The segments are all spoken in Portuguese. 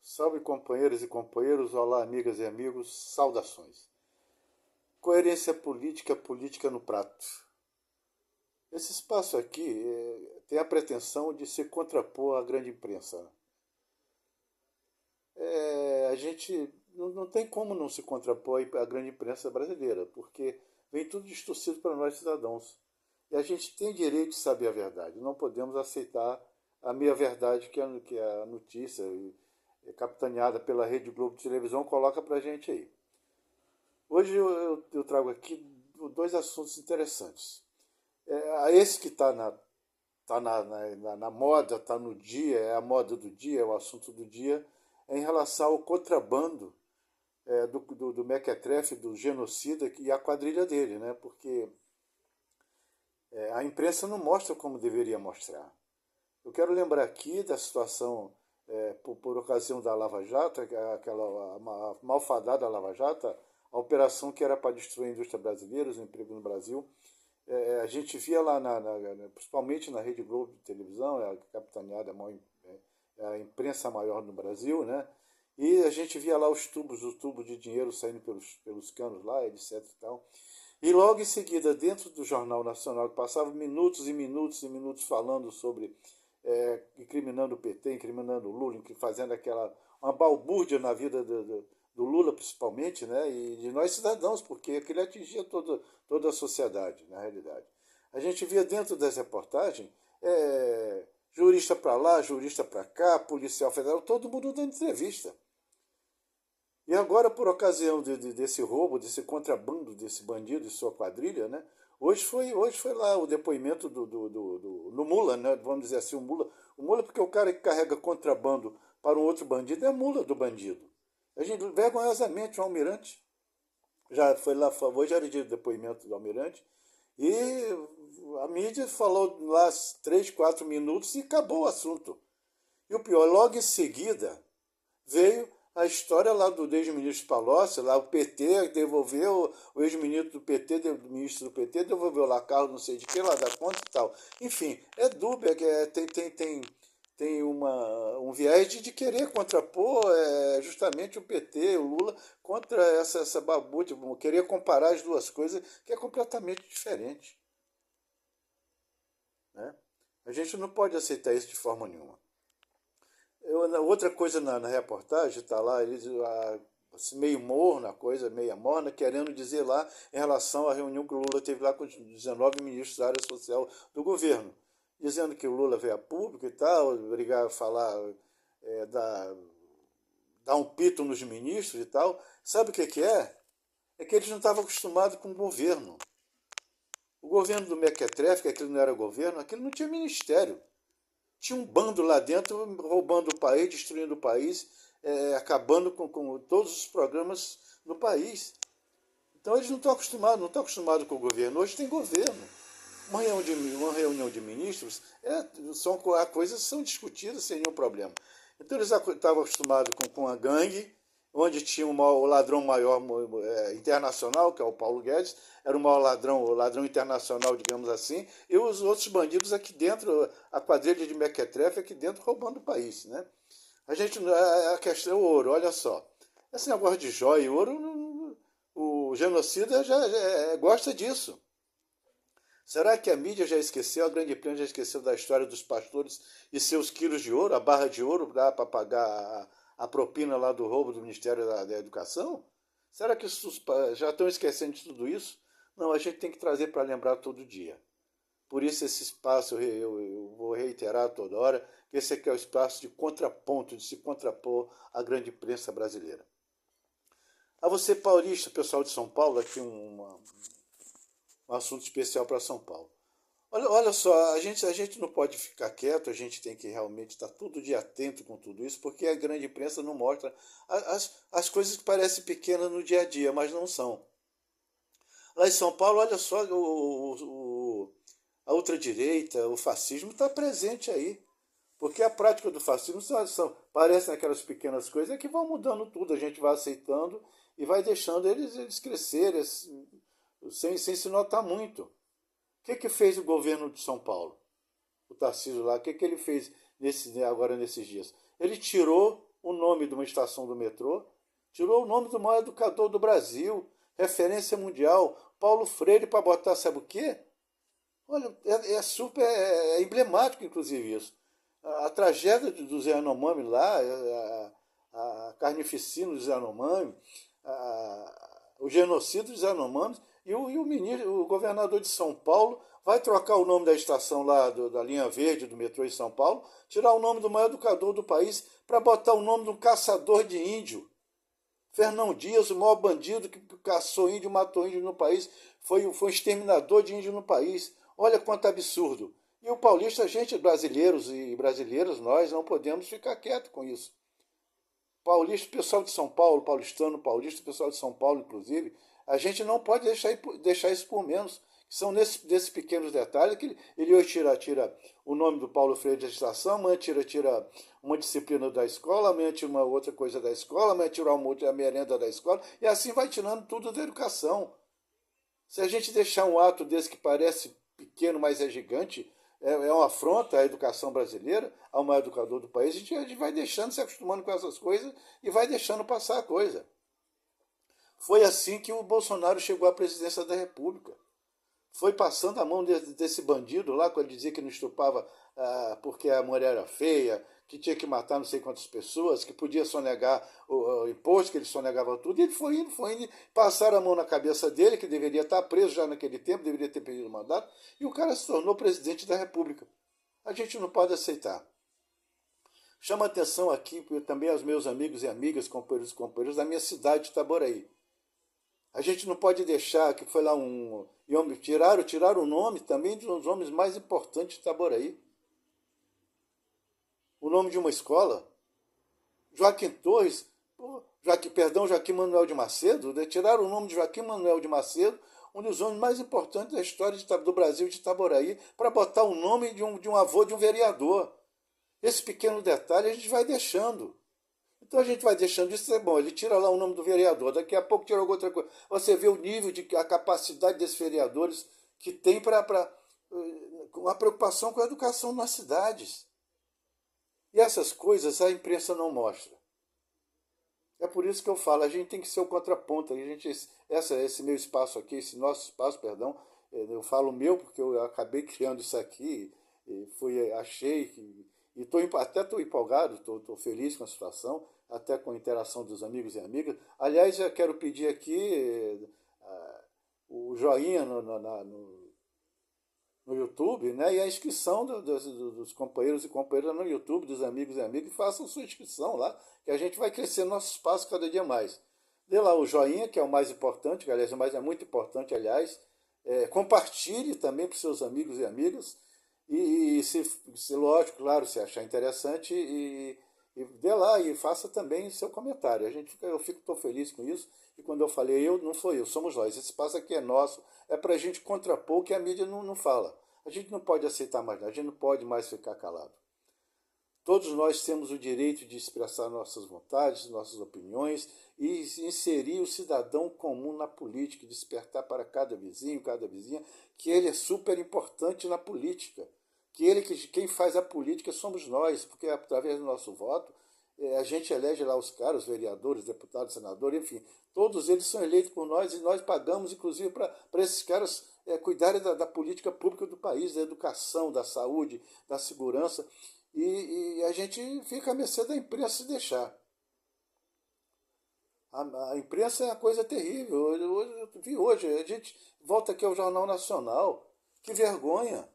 Salve companheiros e companheiros, olá amigas e amigos, saudações. Coerência política, política no prato. Esse espaço aqui tem a pretensão de se contrapor à grande imprensa. A gente não tem como não se contrapor à grande imprensa brasileira, porque vem tudo distorcido para nós cidadãos. E a gente tem direito de saber a verdade, não podemos aceitar a meia-verdade que a notícia capitaneada pela Rede Globo de televisão coloca para a gente aí. Hoje eu trago aqui dois assuntos interessantes. Esse que está na moda, está no dia, é a moda do dia, é o assunto do dia, é em relação ao contrabando do Mequetrefe, do genocida e a quadrilha dele, né? Porque a imprensa não mostra como deveria mostrar. Eu quero lembrar aqui da situação por ocasião da Lava Jato, aquela malfadada Lava Jato, a operação que era para destruir a indústria brasileira, os empregos no Brasil. A gente via lá, principalmente na Rede Globo de televisão, a capitaneada, a imprensa maior no Brasil, né? E a gente via lá os tubos de dinheiro saindo pelos canos lá, etc. E tal. E logo em seguida, dentro do Jornal Nacional, que passava minutos e minutos e minutos falando sobre incriminando o PT, incriminando o Lula, fazendo uma balbúrdia na vida do Lula, principalmente, né? E de nós cidadãos, porque aquilo atingia toda a sociedade, na realidade. A gente via dentro das reportagens jurista para lá, jurista para cá, policial federal, todo mundo dando entrevista. E agora, por ocasião desse roubo, desse contrabando, desse bandido e sua quadrilha, né? Hoje foi lá o depoimento do Mula, né? Vamos dizer assim, o Mula porque o cara que carrega contrabando para um outro bandido é a mula do bandido. A gente, vergonhosamente, o Almirante já foi lá, hoje era o dia do depoimento do Almirante, e a mídia falou lá 3, 4 minutos e acabou o assunto. E o pior, logo em seguida, veio a história lá do ex-ministro Palocci, lá o PT devolveu, o ex-ministro do PT, ministro do PT, devolveu lá carro não sei de que, lá da conta e tal. Enfim, é dúbia, tem um viés de querer contrapor justamente o PT, o Lula, contra essa babuta, querer comparar as duas coisas, que é completamente diferente. Né? A gente não pode aceitar isso de forma nenhuma. Outra coisa na reportagem, está lá, eles assim, meio morna, coisa meia morna, querendo dizer lá em relação à reunião que o Lula teve lá com os 19 ministros da área social do governo, dizendo que o Lula veio a público e tal, obrigar a falar, dar um pito nos ministros e tal. Sabe o que é? É que eles não estavam acostumados com o governo. O governo do Mequetrefe, que aquilo não era governo, aquilo não tinha ministério. Tinha um bando lá dentro roubando o país, destruindo o país, acabando com todos os programas no país. Então eles não estão acostumados com o governo. Hoje tem governo. Uma reunião de ministros, coisas são discutidas sem nenhum problema. Então eles estavam acostumados com a gangue, onde tinha o ladrão maior internacional, que é o Paulo Guedes, era o ladrão internacional, digamos assim, e os outros bandidos aqui dentro, a quadrilha de Mequetrefe aqui dentro roubando o país. Né? A questão é o ouro, olha só. Esse negócio de joia e ouro, o genocida já gosta disso. Será que a mídia já esqueceu, a grande imprensa já esqueceu da história dos pastores e seus quilos de ouro, a barra de ouro dá para pagar a propina lá do roubo do Ministério da Educação? Será que já estão esquecendo de tudo isso? Não, a gente tem que trazer para lembrar todo dia. Por isso esse espaço, eu vou reiterar toda hora, que esse aqui é o espaço de contraponto, de se contrapor à grande imprensa brasileira. A você, paulista, pessoal de São Paulo, aqui um assunto especial para São Paulo. Olha só, a gente não pode ficar quieto, a gente tem que realmente estar todo dia atento com tudo isso, porque a grande imprensa não mostra as coisas que parecem pequenas no dia a dia, mas não são. Lá em São Paulo, olha só, a ultradireita, o fascismo está presente aí. Porque a prática do fascismo parecem aquelas pequenas coisas que vão mudando tudo, a gente vai aceitando e vai deixando eles crescerem sem se notar muito. O que fez o governo de São Paulo? O Tarcísio lá, o que ele fez agora nesses dias? Ele tirou o nome de uma estação do metrô, tirou o nome do maior educador do Brasil, referência mundial, Paulo Freire, para botar, sabe o quê? Olha, super emblemático, inclusive, isso. A tragédia dos Yanomami lá, a carnificina dos Yanomami, o genocídio dos Yanomami, o governador de São Paulo vai trocar o nome da estação lá, da linha verde do metrô em São Paulo, tirar o nome do maior educador do país para botar o nome de um caçador de índio. Fernão Dias, o maior bandido que caçou índio, matou índio no país, foi um exterminador de índio no país. Olha quanto absurdo. E o paulista, a gente, brasileiros e brasileiras, nós não podemos ficar quietos com isso. Paulista, pessoal de São Paulo, paulistano, paulista, pessoal de São Paulo, inclusive, a gente não pode deixar isso por menos. São nesses pequenos detalhes que ele hoje tira o nome do Paulo Freire da estação, amanhã tira uma disciplina da escola, amanhã tira uma outra coisa da escola, amanhã tira uma outra merenda da escola, e assim vai tirando tudo da educação. Se a gente deixar um ato desse que parece pequeno, mas é gigante, é uma afronta à educação brasileira, ao maior educador do país, a gente vai deixando, se acostumando com essas coisas e vai deixando passar a coisa. Foi assim que o Bolsonaro chegou à presidência da República. Foi passando a mão desse bandido lá, quando ele dizia que não estupava porque a mulher era feia, que tinha que matar não sei quantas pessoas, que podia sonegar o imposto, que ele sonegava tudo, e ele foi indo, passaram a mão na cabeça dele, que deveria estar preso já naquele tempo, deveria ter pedido mandato, e o cara se tornou presidente da República. A gente não pode aceitar. Chama atenção aqui também aos meus amigos e amigas, companheiros da minha cidade de Itaboraí. A gente não pode deixar que foi lá um... Tiraram o nome também dos homens mais importantes de Itaboraí. O nome de uma escola. Joaquim Torres, Joaquim Manuel de Macedo, tiraram o nome de Joaquim Manuel de Macedo, um dos homens mais importantes da história do Brasil de Itaboraí, para botar o nome de um avô de um vereador. Esse pequeno detalhe a gente vai deixando. Então a gente vai deixando isso, é bom, ele tira lá o nome do vereador, daqui a pouco tira alguma outra coisa. Você vê o nível, a capacidade desses vereadores que tem para a preocupação com a educação nas cidades. E essas coisas a imprensa não mostra. É por isso que eu falo, a gente tem que ser o contraponto. Esse meu espaço aqui, esse nosso espaço, perdão, eu falo meu porque eu acabei criando isso aqui, achei que... E até estou empolgado, estou feliz com a situação, até com a interação dos amigos e amigas. Aliás, já quero pedir aqui o joinha no YouTube, né? E a inscrição dos companheiros e companheiras no YouTube, dos amigos e amigas, e façam sua inscrição lá, que a gente vai crescer nosso espaço cada dia mais. Dê lá o joinha, que é o mais importante, que aliás é muito importante, aliás. Compartilhe também para os seus amigos e amigas. E se lógico, claro, se achar interessante, e dê lá e faça também seu comentário. Eu fico tão feliz com isso. E quando eu falei não foi eu, somos nós. Esse espaço aqui é nosso, é para a gente contrapor o que a mídia não fala. A gente não pode aceitar mais nada, a gente não pode mais ficar calado. Todos nós temos o direito de expressar nossas vontades, nossas opiniões e inserir o cidadão comum na política, despertar para cada vizinho, cada vizinha, que ele é super importante na política. Quem faz a política somos nós, porque através do nosso voto a gente elege lá os caras, os vereadores, deputados, senadores, enfim, todos eles são eleitos por nós e nós pagamos, inclusive, para esses caras cuidarem da política pública do país, da educação, da saúde, da segurança, e a gente fica à mercê da imprensa se deixar. A imprensa é uma coisa terrível. Eu vi hoje, a gente volta aqui ao Jornal Nacional, que vergonha!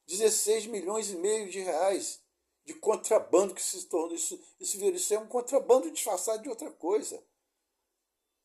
16 milhões e meio de reais de contrabando que se tornou. Isso é um contrabando disfarçado de outra coisa.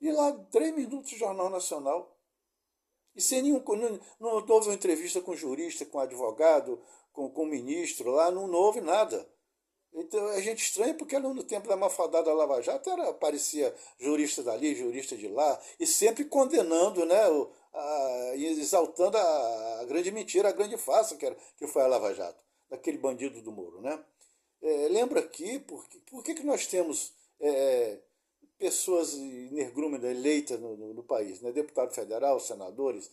E lá, 3 minutos de Jornal Nacional. E sem nenhum. Não houve uma entrevista com jurista, com advogado, com ministro lá, não houve nada. Então a gente estranha porque no tempo da malfadada Lava Jato aparecia jurista dali, jurista de lá, e sempre condenando, né, exaltando a grande mentira, a grande farsa que foi a Lava Jato, daquele bandido do Moro. Né? Lembra aqui por que nós temos pessoas energúmenas eleitas no país, né? Deputado federal, senadores,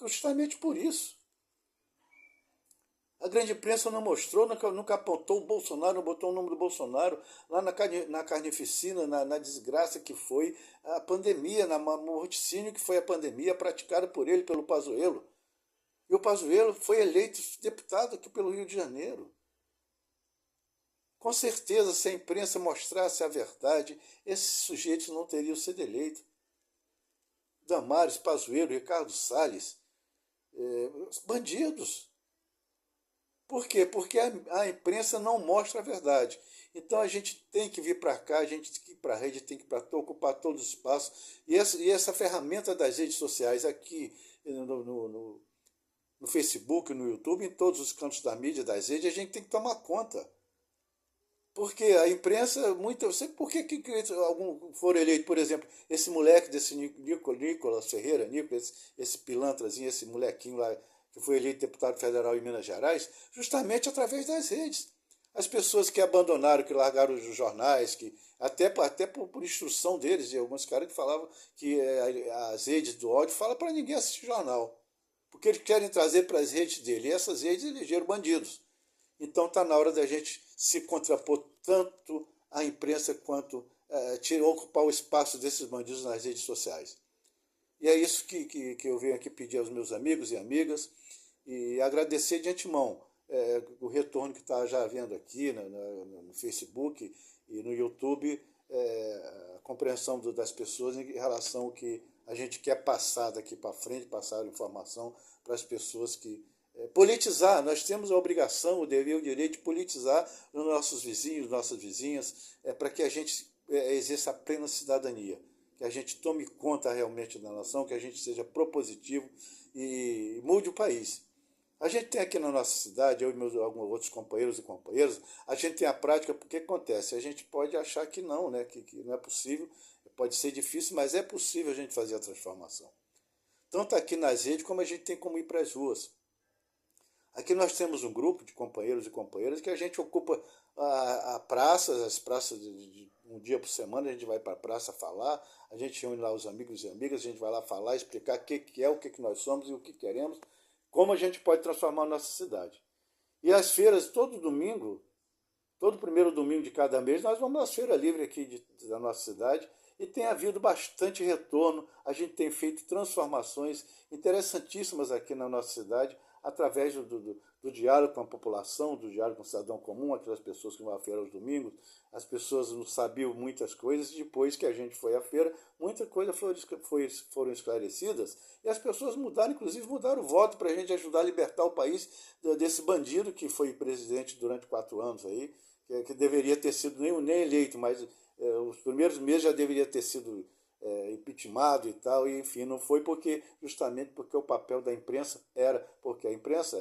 justamente por isso. A grande imprensa não mostrou, nunca apontou o Bolsonaro, não botou o nome do Bolsonaro lá na carnificina, na desgraça que foi a pandemia, na morticínio que foi a pandemia praticada por ele, pelo Pazuello. E o Pazuello foi eleito deputado aqui pelo Rio de Janeiro. Com certeza, se a imprensa mostrasse a verdade, esses sujeitos não teriam sido eleitos. Damares, Pazuello, Ricardo Salles, bandidos. Por quê? Porque a imprensa não mostra a verdade. Então a gente tem que vir para cá, a gente tem que ir para a rede, tem que ocupar todos os espaços. E essa ferramenta das redes sociais aqui no Facebook, no YouTube, em todos os cantos da mídia, das redes, a gente tem que tomar conta. Porque a imprensa, por que algum for eleito, por exemplo, esse moleque desse Nicolas Ferreira, esse pilantrazinho, esse molequinho lá, que foi eleito deputado federal em Minas Gerais, justamente através das redes. As pessoas que abandonaram, que largaram os jornais, que até por instrução deles, de alguns caras que falavam que as redes do ódio falam para ninguém assistir jornal. Porque eles querem trazer para as redes dele. E essas redes elegeram bandidos. Então está na hora da gente se contrapor tanto à imprensa quanto ocupar o espaço desses bandidos nas redes sociais. E é isso que eu venho aqui pedir aos meus amigos e amigas e agradecer de antemão o retorno que está já havendo aqui no Facebook e no YouTube, a compreensão das pessoas em relação ao que a gente quer passar daqui para frente, passar informação para as pessoas que politizar, nós temos a obrigação, o dever, o direito de politizar os nossos vizinhos, nossas vizinhas, para que a gente exerça a plena cidadania, que a gente tome conta realmente da nação, que a gente seja propositivo e mude o país. A gente tem aqui na nossa cidade, eu e alguns outros companheiros e companheiras, a gente tem a prática, porque acontece, a gente pode achar que não, né, que não é possível, pode ser difícil, mas é possível a gente fazer a transformação. Tanto aqui nas redes, como a gente tem como ir para as ruas. Aqui nós temos um grupo de companheiros e companheiras que a gente ocupa a praça, as praças de um dia por semana, a gente vai para a praça falar, a gente reúne lá os amigos e amigas, a gente vai lá falar, explicar o que é, o que nós somos e o que queremos, como a gente pode transformar a nossa cidade. E as feiras, todo domingo, todo primeiro domingo de cada mês, nós vamos às feiras livres aqui da nossa cidade e tem havido bastante retorno, a gente tem feito transformações interessantíssimas aqui na nossa cidade, através do diálogo com a população, do diálogo com o cidadão comum, aquelas pessoas que vão à feira aos domingos, as pessoas não sabiam muitas coisas, e depois que a gente foi à feira, muitas coisas foram esclarecidas, e as pessoas mudaram, inclusive mudaram o voto para a gente ajudar a libertar o país desse bandido que foi presidente durante 4 anos aí, que deveria ter sido nem eleito, mas os primeiros meses já deveria ter sido impeachmentado e tal, e enfim, não foi justamente porque o papel da imprensa porque a imprensa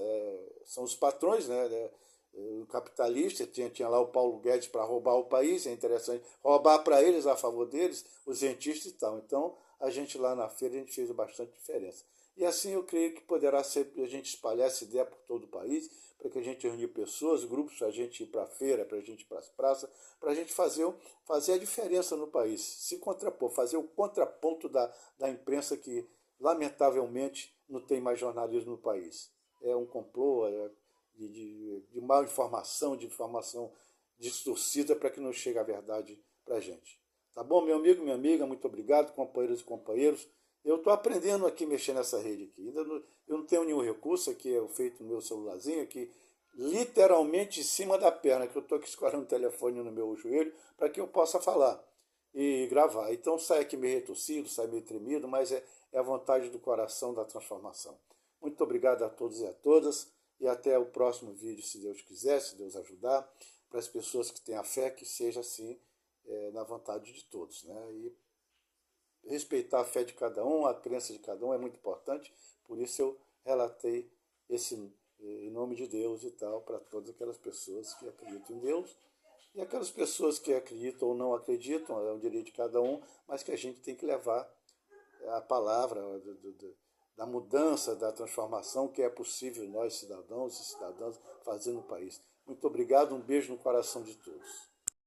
são os patrões, né, o capitalista, tinha lá o Paulo Guedes para roubar o país, é interessante, roubar para eles, a favor deles, os rentistas e tal. Então, a gente lá na feira, a gente fez bastante diferença. E assim eu creio que poderá ser a gente espalhar essa ideia por todo o país, para que a gente reunir pessoas, grupos, para a gente ir para a feira, para a gente ir para as praças, para a gente fazer a diferença no país, se contrapor, fazer o contraponto da imprensa que, lamentavelmente, não tem mais jornalismo no país. É um complô de má informação, de informação distorcida para que não chegue a verdade para a gente. Tá bom, meu amigo, minha amiga, muito obrigado, companheiros e companheiros. Eu estou aprendendo aqui a mexer nessa rede aqui. Eu não tenho nenhum recurso aqui, é feito no meu celularzinho aqui, literalmente em cima da perna, que eu estou aqui escorando o telefone no meu joelho para que eu possa falar e gravar. Então sai aqui meio retorcido, sai meio tremido, mas é a vontade do coração da transformação. Muito obrigado a todos e a todas e até o próximo vídeo, se Deus quiser, se Deus ajudar, para as pessoas que têm a fé, que seja assim, na vontade de todos, né? E respeitar a fé de cada um, a crença de cada um é muito importante, por isso eu relatei esse em nome de Deus e tal, para todas aquelas pessoas que acreditam em Deus e aquelas pessoas que acreditam ou não acreditam, é um direito de cada um, mas que a gente tem que levar a palavra da mudança, da transformação que é possível nós, cidadãos e cidadãs, fazer no país. Muito obrigado, um beijo no coração de todos.